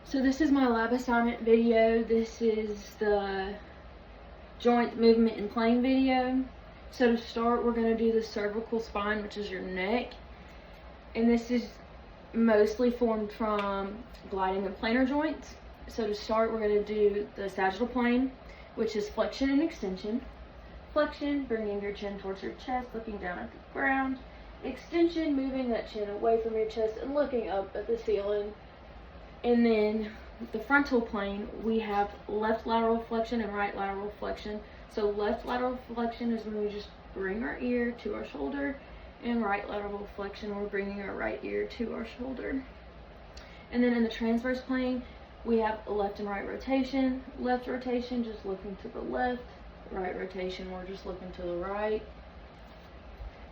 So this is my lab assignment video. This is the joint movement and plane video. So to start, we're going to do the cervical spine, which is your neck. And this is mostly formed from gliding and planar joints. So to start, we're going to do the sagittal plane, which is flexion and extension. Flexion, bringing your chin towards your chest, looking down at the ground. Extension, moving that chin away from your chest and looking up at the ceiling. And then the frontal plane, we have left lateral flexion and right lateral flexion. So left lateral flexion is when we just bring our ear to our shoulder, and right lateral flexion, we're bringing our right ear to our shoulder. And then in the transverse plane, we have left and right rotation. Left rotation, just looking to the left. Right rotation, we're just looking to the right.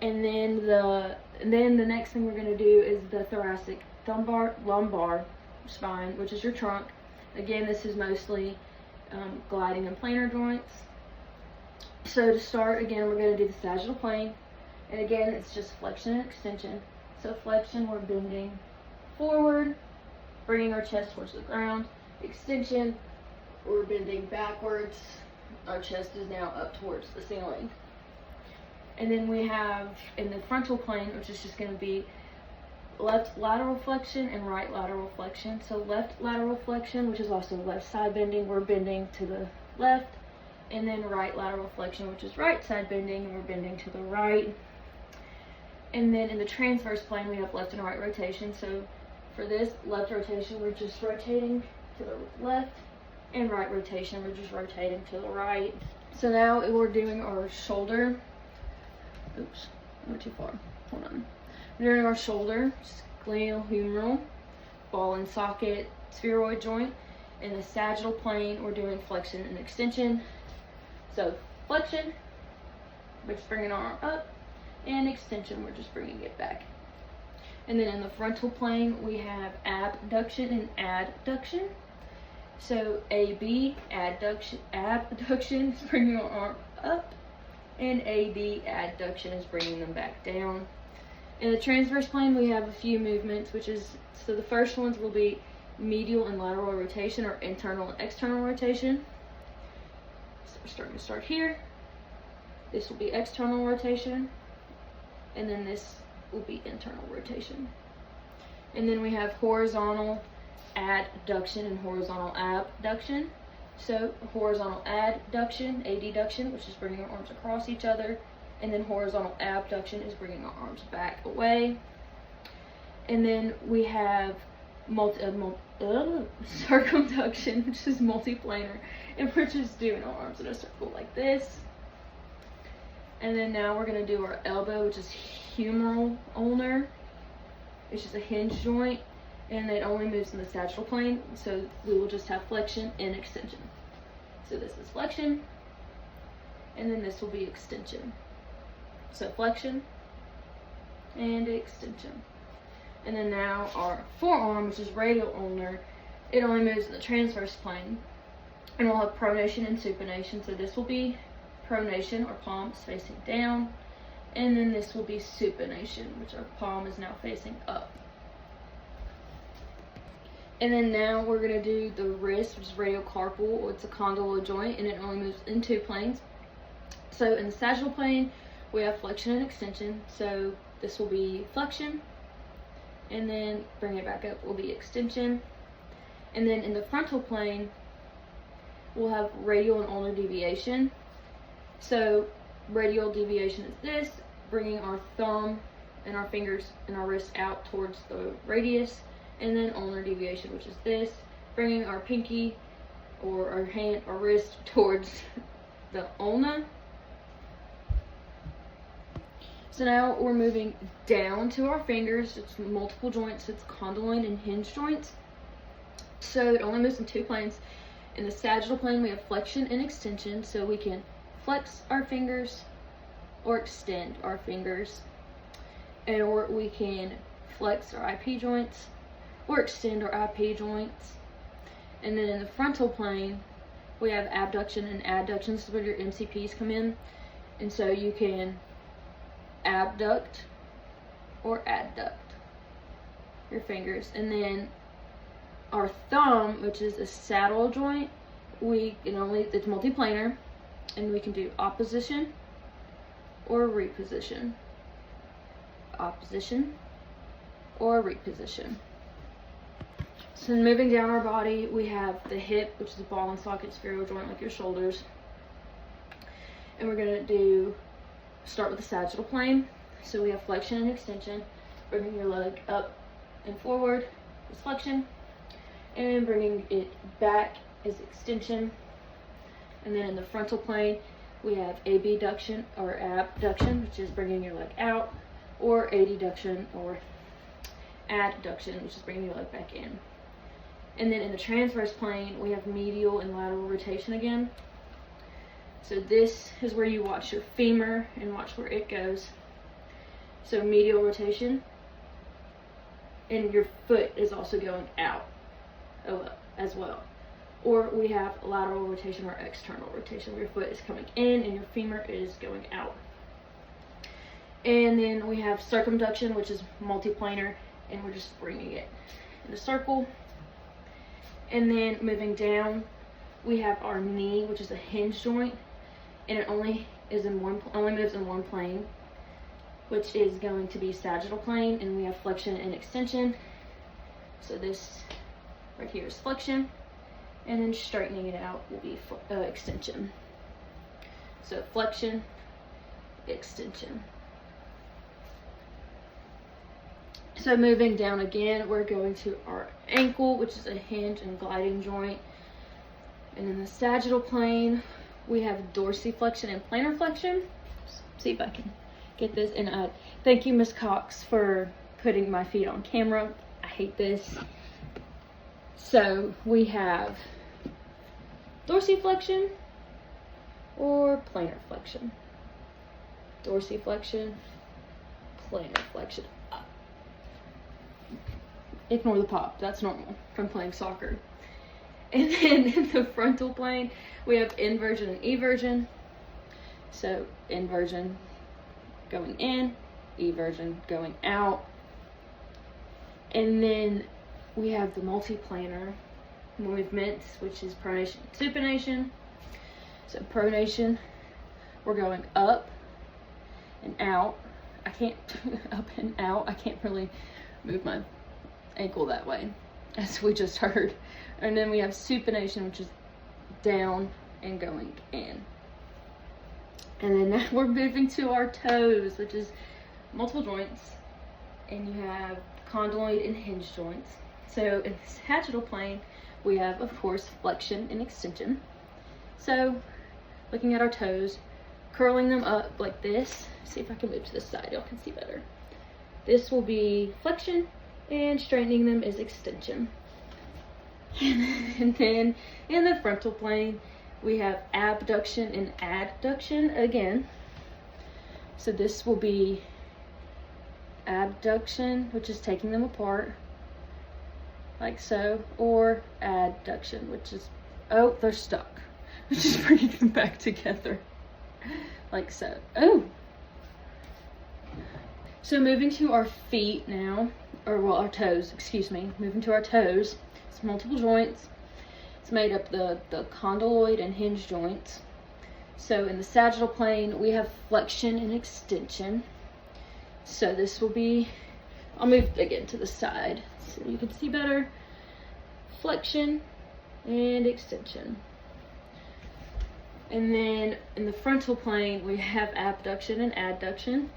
And then the next thing we're going to do is the thoracic lumbar spine, which is your trunk. Again, this is mostly gliding and planar joints. So to start, again, we're going to do the sagittal plane, and again, it's just flexion and extension. So flexion, we're bending forward, bringing our chest towards the ground. Extension, we're bending backwards. Our chest is now up towards the ceiling. And then we have in the frontal plane, which is just going to be left lateral flexion and right lateral flexion. So left lateral flexion, which is also left side bending, we're bending to the left. And then right lateral flexion, which is right side bending, and we're bending to the right. And then in the transverse plane, we have left and right rotation. So for this left rotation, we're just rotating to the left, and right rotation, we're just rotating to the right. So now we're doing our shoulder. Oops, I went too far. Hold on. We're doing our shoulder, glenohumeral, ball and socket, spheroid joint. In the sagittal plane, we're doing flexion and extension. So flexion, we're just bringing our arm up, and extension, we're just bringing it back. And then in the frontal plane, we have abduction and adduction. So AB, abduction is bringing our arm up, and AD, adduction, is bringing them back down. In the transverse plane, we have a few movements, so the first ones will be medial and lateral rotation, or internal and external rotation. So we're start here. This will be external rotation, and then this will be internal rotation. And then we have horizontal adduction and horizontal abduction. So horizontal adduction, adduction, which is bringing our arms across each other, and then horizontal abduction is bringing our arms back away. And then we have circumduction, which is multiplanar, and we're just doing our arms in a circle like this. And then now we're going to do our elbow, which is humeral ulnar. It's just a hinge joint, and it only moves in the sagittal plane, so we will just have flexion and extension. So this is flexion, and then this will be extension. So flexion and extension. And then now our forearm, which is radial ulnar, it only moves in the transverse plane. And we'll have pronation and supination. So this will be pronation, or palms facing down. And then this will be supination, which our palm is now facing up. And then now we're going to do the wrist, which is radiocarpal. It's a condylar joint, and it only moves in two planes. So in the sagittal plane, we have flexion and extension. So this will be flexion, and then bring it back up will be extension. And then in the frontal plane, we'll have radial and ulnar deviation. So radial deviation is this, bringing our thumb and our fingers and our wrist out towards the radius. And then ulnar deviation, which is this, bringing our pinky or our hand or wrist towards the ulna. So now we're moving down to our fingers. It's multiple joints. It's condyloid and hinge joints. So it only moves in two planes. In the sagittal plane, we have flexion and extension. So we can flex our fingers or extend our fingers. Or we can flex our IP joints or extend our IP joints. And then in the frontal plane, we have abduction and adduction. This is where your MCPs come in. And so you can abduct or adduct your fingers. And then our thumb, which is a saddle joint, it's multiplanar, and we can do opposition or reposition. Opposition or reposition. So moving down our body, we have the hip, which is a ball and socket spheral joint like your shoulders. And we're gonna start with the sagittal plane. So we have flexion and extension, bringing your leg up and forward is flexion, and bringing it back is extension. And then in the frontal plane, we have abduction or abduction, which is bringing your leg out, or adduction or adduction, which is bringing your leg back in. And then in the transverse plane, we have medial and lateral rotation again. So this is where you watch your femur and watch where it goes. So medial rotation, and your foot is also going out as well. Or we have lateral rotation or external rotation, where your foot is coming in and your femur is going out. And then we have circumduction, which is multiplanar, and we're just bringing it in a circle. And then moving down, we have our knee, which is a hinge joint, and it only moves in one plane, which is going to be sagittal plane, and we have flexion and extension. So this right here is flexion, and then straightening it out will be extension. So flexion, extension. So moving down again, we're going to our ankle, which is a hinge and gliding joint. And in the sagittal plane, we have dorsiflexion and plantar flexion. See if I can get this. And thank you, Miss Cox, for putting my feet on camera. I hate this. So we have dorsiflexion or plantar flexion. Dorsiflexion, plantar flexion. Ignore the pop, that's normal from playing soccer. And then in the frontal plane, we have inversion and eversion. So inversion going in, eversion going out. And then we have the multiplanar movements, which is pronation and supination. So pronation, we're going up and out. Up and out. I can't really move my ankle that way, as we just heard. And then we have supination, which is down and going in. And then now we're moving to our toes, which is multiple joints, and you have condyloid and hinge joints. So in the sagittal plane, we have, of course, flexion and extension. So looking at our toes, curling them up like this. See if I can move to the side, y'all can see better. This will be flexion, and straightening them is extension. And then in the frontal plane, we have abduction and adduction again. So this will be abduction, which is taking them apart, like so, or adduction, which is, oh, they're stuck, which is bringing them back together, like so. Oh! So moving to our feet now, or well, our toes, excuse me, moving to our toes. It's multiple joints. It's made up the condyloid and hinge joints. So in the sagittal plane, we have flexion and extension. So this will be, I'll move again to the side so you can see better. Flexion and extension. And then in the frontal plane, we have abduction and adduction.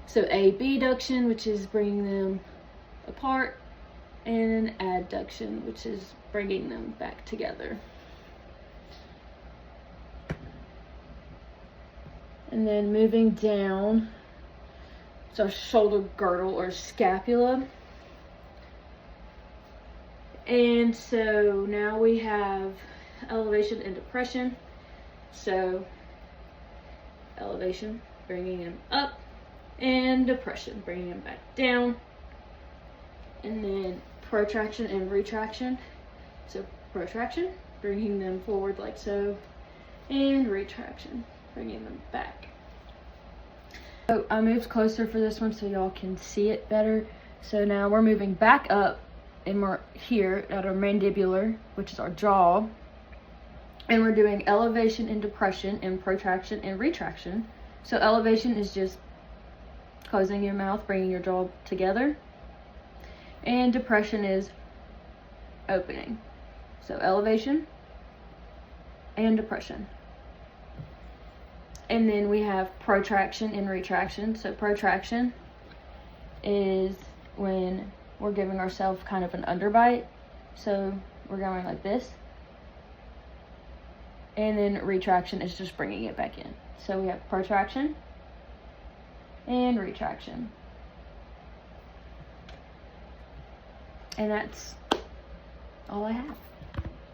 So abduction, which is bringing them apart, and adduction, which is bringing them back together. And then moving down, it's our shoulder girdle or scapula. And so now we have elevation and depression. So elevation, bringing them up, and depression, bringing them back down. And then protraction and retraction. So protraction, bringing them forward like so, and retraction, bringing them back. So I moved closer for this one so y'all can see it better. So now we're moving back up and we're here at our mandibular, which is our jaw. And we're doing elevation and depression and protraction and retraction. So elevation is just closing your mouth, bringing your jaw together. And depression is opening. So elevation and depression. And then we have protraction and retraction. So protraction is when we're giving ourselves kind of an underbite. So we're going like this. And then retraction is just bringing it back in. So we have protraction and retraction. And that's all I have.